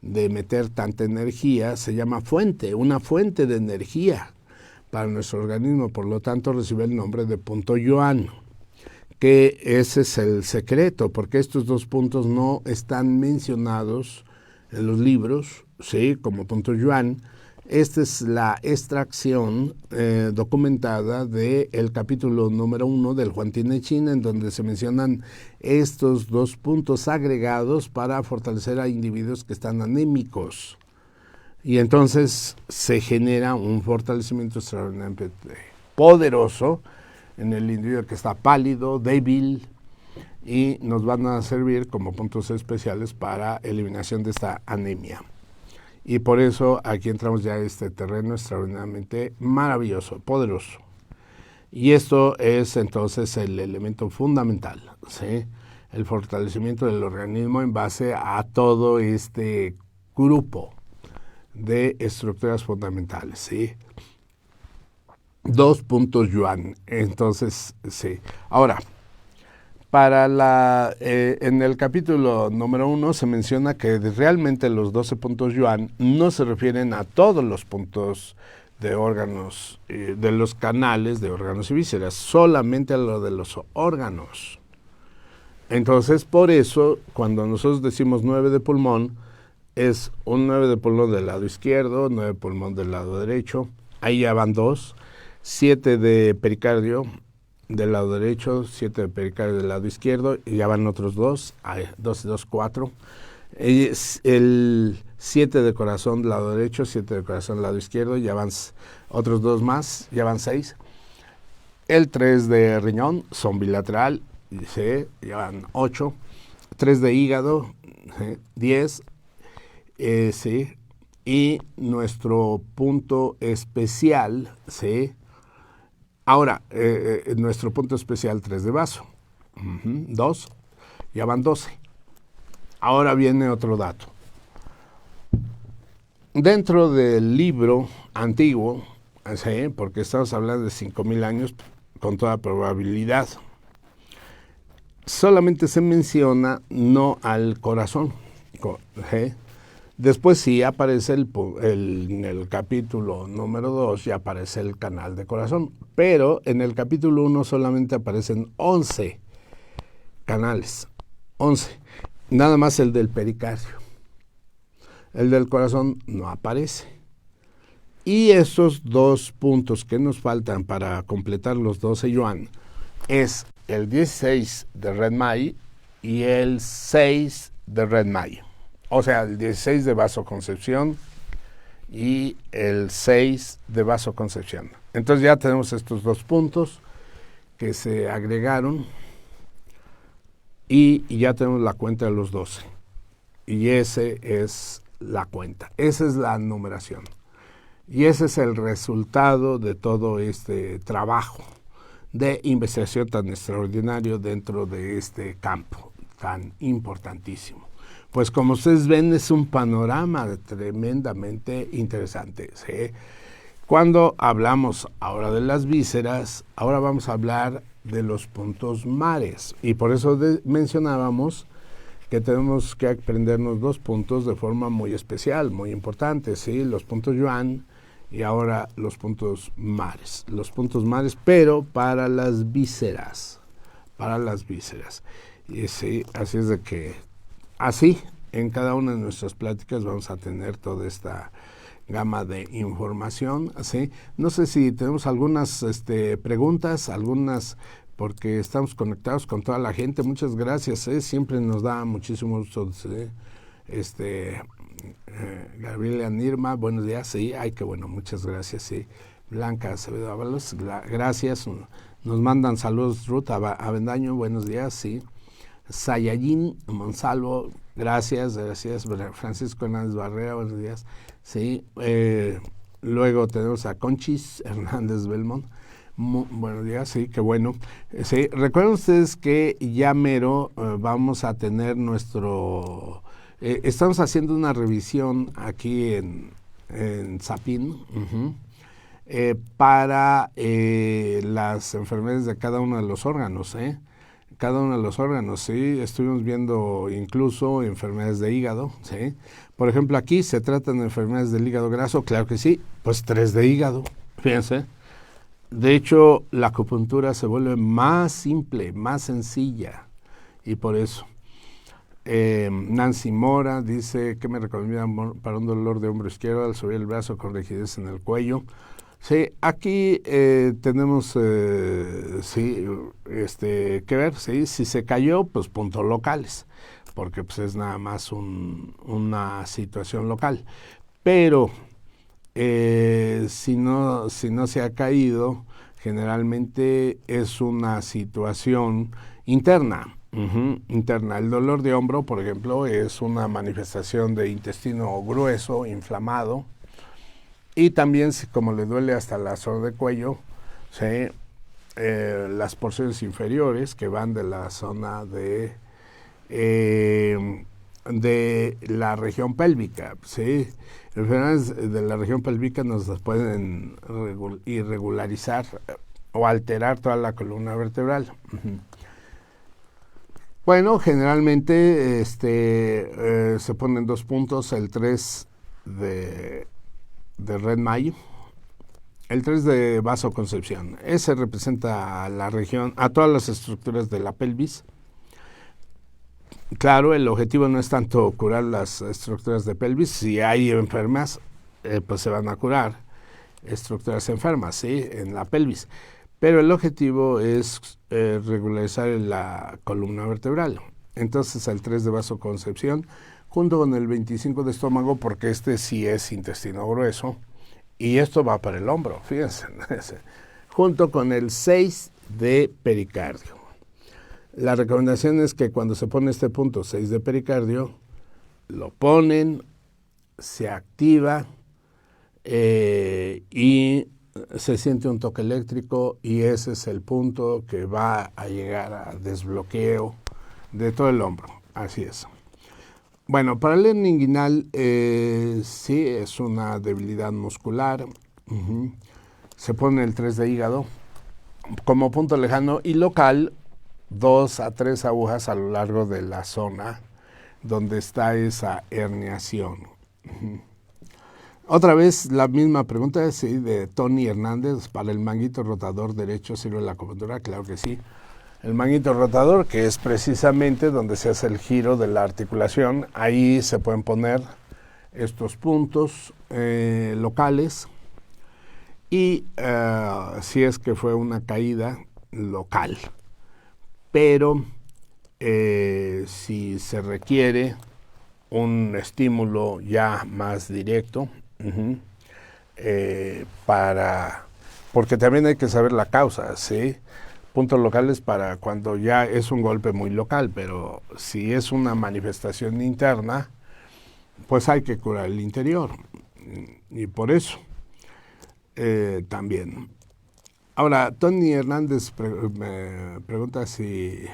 de meter tanta energía, se llama fuente, una fuente de energía para nuestro organismo. Por lo tanto, recibe el nombre de punto Yuan, que ese es el secreto, porque estos dos puntos no están mencionados en los libros, ¿sí? Como punto Yuan. Esta es la extracción documentada del capítulo número 1 del Huantian Chin, en donde se mencionan estos dos puntos agregados para fortalecer a individuos que están anémicos. Y entonces se genera un fortalecimiento extraordinariamente poderoso en el individuo que está pálido, débil, y nos van a servir como puntos especiales para eliminación de esta anemia. Y por eso aquí entramos ya a este terreno extraordinariamente maravilloso, poderoso. Y esto es entonces el elemento fundamental, ¿sí? El fortalecimiento del organismo en base a todo este grupo de estructuras fundamentales, ¿sí? 2 puntos yuan. Entonces, sí. Ahora, en el capítulo número 1 se menciona que realmente los 12 puntos yuan no se refieren a todos los puntos de órganos, de los canales de órganos y vísceras, solamente a lo de los órganos. Entonces, por eso, cuando nosotros decimos 9 de pulmón, es un 9 de pulmón del lado izquierdo, 9 de pulmón del lado derecho, ahí ya van 2, 7 de pericardio del lado derecho, 7 de pericardio del lado izquierdo, y ya van otros 2, 2 y 2, 4. El 7 de corazón del lado derecho, 7 de corazón del lado izquierdo, ya van otros 2 más, ya van 6. El 3 de riñón, son bilateral, ¿sí? Ya van 8. 3 de hígado, ¿sí? 10. Sí. Y nuestro punto especial, ¿sí? Ahora, nuestro punto especial 3 de vaso, 2, ya van 12. Ahora viene otro dato. Dentro del libro antiguo, ¿sí? Porque estamos hablando de 5,000 años, con toda probabilidad, solamente se menciona no al corazón, ¿sí? Después sí aparece en el capítulo número 2, ya aparece el canal de corazón, pero en el capítulo 1 solamente aparecen 11 canales, 11, nada más el del pericardio. El del corazón no aparece. Y esos 2 puntos que nos faltan para completar los 12 yuan es el 16 de Renmai y el 6 de Renmai. O sea, el 16 de vasoconcepción y el 6 de vasoconcepción. Entonces ya tenemos estos 2 puntos que se agregaron y ya tenemos la cuenta de los 12. Y ese es la cuenta, esa es la numeración. Y ese es el resultado de todo este trabajo de investigación tan extraordinario dentro de este campo tan importantísimo. Pues como ustedes ven, es un panorama tremendamente interesante, ¿sí? Cuando hablamos ahora de las vísceras, ahora vamos a hablar de los puntos mares. Y por eso mencionábamos que tenemos que aprendernos 2 puntos de forma muy especial, muy importante, ¿sí? Los puntos yuan y ahora los puntos mares. Los puntos mares, pero para las vísceras. Para las vísceras. Y sí, así es de que, así, en cada una de nuestras pláticas vamos a tener toda esta gama de información, ¿sí? No sé si tenemos algunas preguntas, algunas, porque estamos conectados con toda la gente. Muchas gracias, siempre nos da muchísimo gusto, ¿sí? Gabriela Nirma, buenos días, sí, ay, qué bueno, muchas gracias, sí. Blanca Acevedo Ábalos, gracias, nos mandan saludos. Ruth Avendaño, buenos días, sí. Sayayín Monsalvo, gracias. Francisco Hernández Barrera, buenos días, sí. Luego tenemos a Conchis Hernández Belmont. Buenos días, sí, qué bueno. Sí, recuerden ustedes que ya mero vamos a tener nuestro... estamos haciendo una revisión aquí en Sapin para las enfermedades de cada uno de los órganos, cada uno de los órganos, sí. Estuvimos viendo incluso enfermedades de hígado, sí. Por ejemplo, aquí se tratan de enfermedades del hígado graso, claro que sí, pues 3 de hígado, fíjense. De hecho, la acupuntura se vuelve más simple, más sencilla, y por eso. Nancy Mora dice que me recomiendan para un dolor de hombro izquierdo al subir el brazo con rigidez en el cuello. Sí, aquí tenemos que ver, sí, si se cayó, pues puntos locales, porque pues es nada más una situación local. Pero si no se ha caído, generalmente es una situación interna. Interna. El dolor de hombro, por ejemplo, es una manifestación de intestino grueso, inflamado, y también como le duele hasta la zona de cuello, ¿sí? las porciones inferiores que van de la zona de la región pélvica, ¿sí? Enfermedades de la región pélvica nos pueden irregularizar o alterar toda la columna vertebral. Bueno, generalmente se ponen 2 puntos, el 3 de Reitmeier, el 3 de vasoconcepción. Ese representa a la región, a todas las estructuras de la pelvis. Claro, el objetivo no es tanto curar las estructuras de pelvis. Si hay enfermas, pues se van a curar estructuras enfermas, ¿sí? En la pelvis. Pero el objetivo es regularizar la columna vertebral. Entonces el 3 de vasoconcepción, junto con el 25 de estómago, porque este sí es intestino grueso, y esto va para el hombro, fíjense, junto con el 6 de pericardio. La recomendación es que cuando se pone este punto 6 de pericardio, lo ponen, se activa y se siente un toque eléctrico, y ese es el punto que va a llegar a desbloqueo de todo el hombro. Así es. Bueno, para el hernia inguinal sí es una debilidad muscular. Se pone el 3 de hígado como punto lejano y local, 2 a 3 agujas a lo largo de la zona donde está esa herniación. Otra vez la misma pregunta, sí, de Tony Hernández. Para el manguito rotador derecho sirve la acupuntura, claro que sí. El manguito rotador, que es precisamente donde se hace el giro de la articulación, ahí se pueden poner estos puntos locales, y si es que fue una caída local. Pero si se requiere un estímulo ya más directo, porque también hay que saber la causa, ¿sí? Puntos locales para cuando ya es un golpe muy local, pero si es una manifestación interna, pues hay que curar el interior, y por eso también. Ahora, Tony Hernández me pregunta si...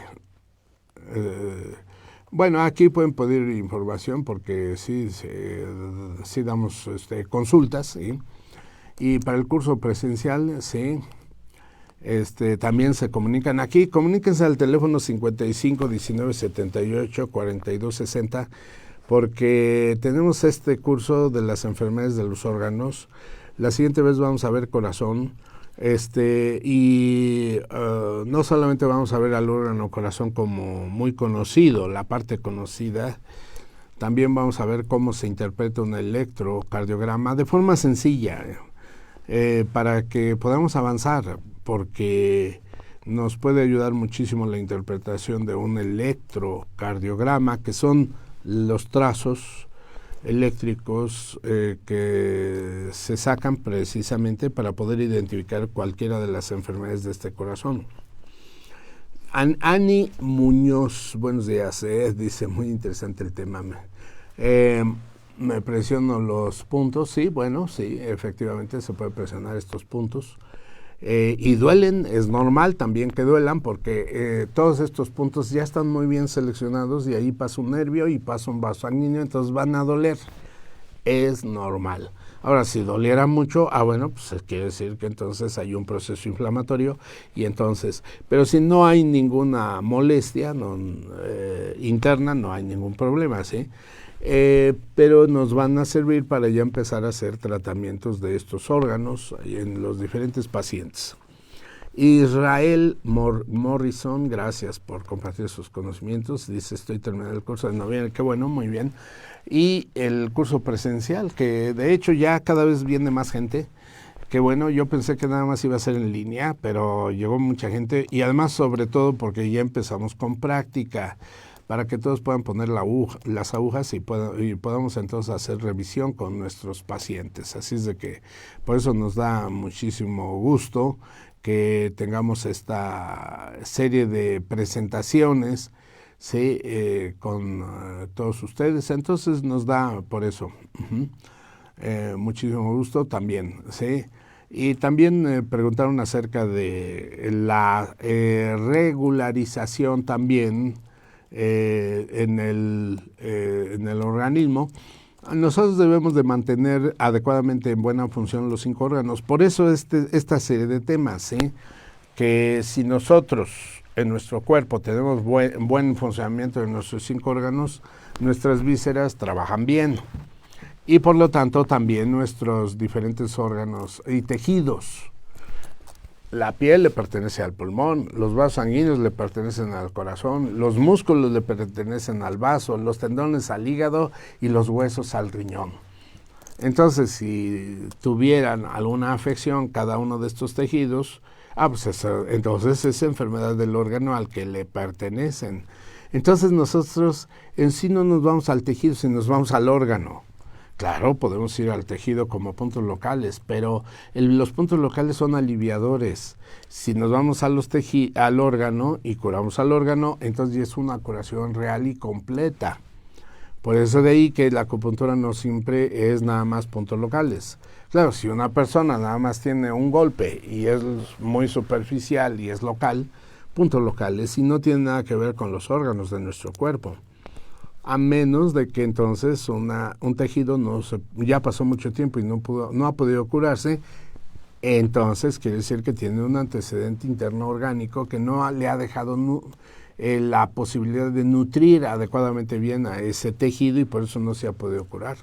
bueno, aquí pueden pedir información porque sí damos consultas, ¿sí? Y para el curso presencial, sí, también se comunican aquí. Comuníquense al teléfono 55 19 78 42 60, porque tenemos este curso de las enfermedades de los órganos. La siguiente vez vamos a ver corazón, y no solamente vamos a ver al órgano corazón como muy conocido, la parte conocida, también vamos a ver cómo se interpreta un electrocardiograma de forma sencilla, para que podamos avanzar, porque nos puede ayudar muchísimo la interpretación de un electrocardiograma, que son los trazos eléctricos que se sacan precisamente para poder identificar cualquiera de las enfermedades de este corazón. Ani Muñoz, buenos días, dice, muy interesante el tema. Me presiono los puntos, sí, bueno, sí, efectivamente se puede presionar estos puntos. Y duelen, es normal también que duelan, porque todos estos puntos ya están muy bien seleccionados, y ahí pasa un nervio y pasa un vaso sanguíneo, entonces van a doler. Es normal. Ahora, si doliera mucho, bueno, pues quiere decir que entonces hay un proceso inflamatorio, y entonces, pero si no hay ninguna molestia interna, no hay ningún problema, ¿sí? Pero nos van a servir para ya empezar a hacer tratamientos de estos órganos en los diferentes pacientes. Israel Morrison, gracias por compartir sus conocimientos. Dice, estoy terminando el curso de noviembre. Qué bueno, muy bien. Y el curso presencial, que de hecho ya cada vez viene más gente. Qué bueno, yo pensé que nada más iba a ser en línea, pero llegó mucha gente, y además sobre todo porque ya empezamos con práctica, para que todos puedan poner las agujas y podamos entonces hacer revisión con nuestros pacientes. Así es de que por eso nos da muchísimo gusto que tengamos esta serie de presentaciones, ¿sí? Con todos ustedes. Entonces nos da por eso muchísimo gusto también, ¿sí? Y también preguntaron acerca de la regularización también en el organismo. Nosotros debemos de mantener adecuadamente en buena función los 5 órganos. Por eso esta serie de temas, ¿sí? Que si nosotros en nuestro cuerpo tenemos buen funcionamiento de nuestros 5 órganos, nuestras vísceras trabajan bien. Y por lo tanto también nuestros diferentes órganos y tejidos. La piel le pertenece al pulmón, los vasos sanguíneos le pertenecen al corazón, los músculos le pertenecen al vaso, los tendones al hígado y los huesos al riñón. Entonces, si tuvieran alguna afección cada uno de estos tejidos, entonces es enfermedad del órgano al que le pertenecen. Entonces nosotros en sí no nos vamos al tejido, sino nos vamos al órgano. Claro, podemos ir al tejido como puntos locales, pero los puntos locales son aliviadores. Si nos vamos al órgano y curamos al órgano, entonces ya es una curación real y completa. Por eso de ahí que la acupuntura no siempre es nada más puntos locales. Claro, si una persona nada más tiene un golpe y es muy superficial y es local, puntos locales, y no tiene nada que ver con los órganos de nuestro cuerpo. A menos de que entonces un tejido ya pasó mucho tiempo y no ha podido curarse, entonces quiere decir que tiene un antecedente interno orgánico que no le ha dejado la posibilidad de nutrir adecuadamente bien a ese tejido y por eso no se ha podido curar.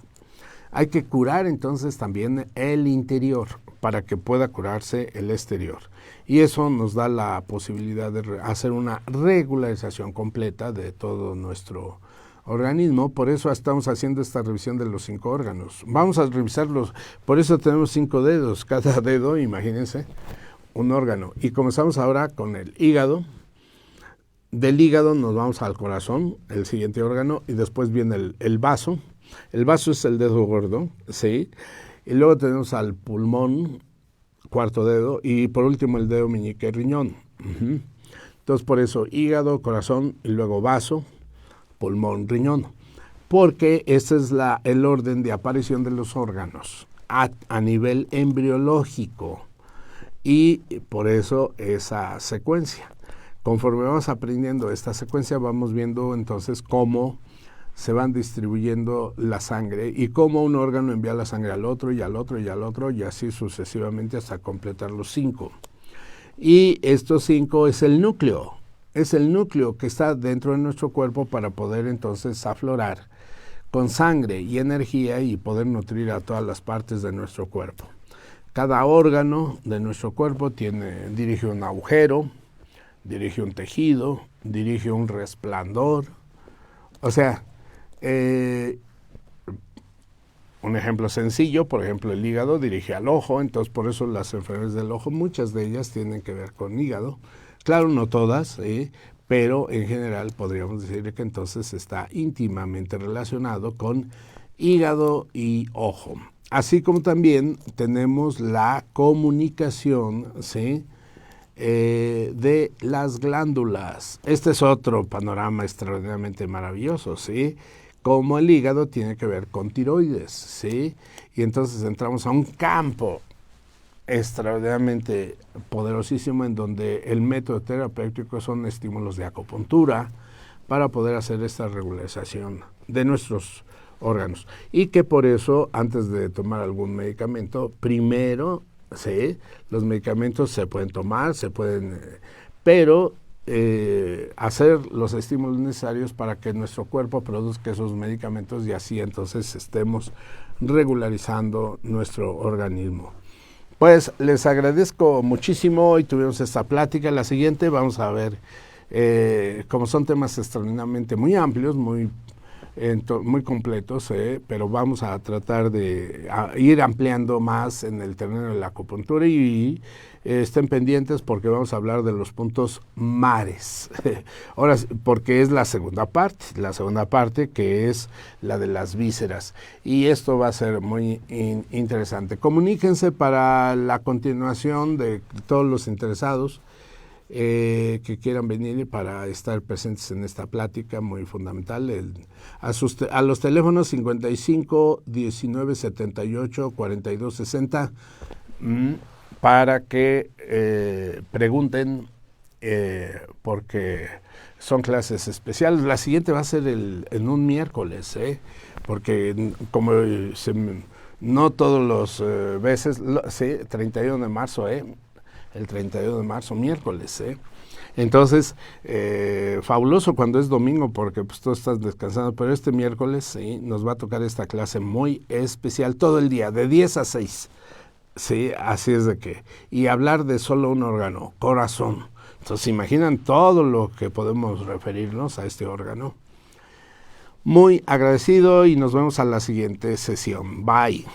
Hay que curar entonces también el interior para que pueda curarse el exterior. Y eso nos da la posibilidad de hacer una regularización completa de todo nuestro organismo. Por eso estamos haciendo esta revisión de los 5 órganos. Vamos a revisarlos, por eso tenemos 5 dedos, cada dedo, imagínense, un órgano. Y comenzamos ahora con el hígado. Del hígado nos vamos al corazón, el siguiente órgano, y después viene el vaso. El vaso es el dedo gordo, ¿sí? Y luego tenemos al pulmón, cuarto dedo, y por último el dedo meñique y riñón. Entonces por eso hígado, corazón, y luego vaso, pulmón, riñón, porque ese es el orden de aparición de los órganos a nivel embriológico y por eso esa secuencia. Conforme vamos aprendiendo esta secuencia, vamos viendo entonces cómo se van distribuyendo la sangre y cómo un órgano envía la sangre al otro y al otro y al otro y así sucesivamente hasta completar los 5. Y estos 5 es el núcleo. Es el núcleo que está dentro de nuestro cuerpo para poder entonces aflorar con sangre y energía y poder nutrir a todas las partes de nuestro cuerpo. Cada órgano de nuestro cuerpo dirige un agujero, dirige un tejido, dirige un resplandor. O sea, un ejemplo sencillo, por ejemplo, el hígado dirige al ojo, entonces por eso las enfermedades del ojo, muchas de ellas tienen que ver con hígado. Claro, no todas, pero en general podríamos decir que entonces está íntimamente relacionado con hígado y ojo. Así como también tenemos la comunicación, ¿sí? De las glándulas. Este es otro panorama extraordinariamente maravilloso, ¿sí? Como el hígado tiene que ver con tiroides, ¿sí? Y entonces entramos a un campo extraordinariamente poderosísimo en donde el método terapéutico son estímulos de acupuntura para poder hacer esta regularización de nuestros órganos. Y que por eso, antes de tomar algún medicamento, primero, sí, los medicamentos se pueden tomar, pero hacer los estímulos necesarios para que nuestro cuerpo produzca esos medicamentos y así entonces estemos regularizando nuestro organismo. Pues les agradezco muchísimo, hoy tuvimos esta plática. La siguiente vamos a ver, como son temas extraordinariamente muy amplios, muy completos, pero vamos a tratar de ir ampliando más en el terreno de la acupuntura y estén pendientes porque vamos a hablar de los puntos mares. Ahora, porque es la segunda parte que es la de las vísceras. Y esto va a ser muy interesante. Comuníquense para la continuación de todos los interesados que quieran venir para estar presentes en esta plática muy fundamental. A los teléfonos 55 19 78 42 60 para que pregunten, porque son clases especiales. La siguiente va a ser en un miércoles, porque como no todos los veces, sí, 31 de marzo, el 31 de marzo, miércoles, Entonces, fabuloso cuando es domingo porque pues todos están descansando, pero este miércoles sí, nos va a tocar esta clase muy especial todo el día, de 10 a 6. Sí, así es de que. Y hablar de solo un órgano, corazón. Entonces, imaginan todo lo que podemos referirnos a este órgano. Muy agradecido y nos vemos a la siguiente sesión. Bye.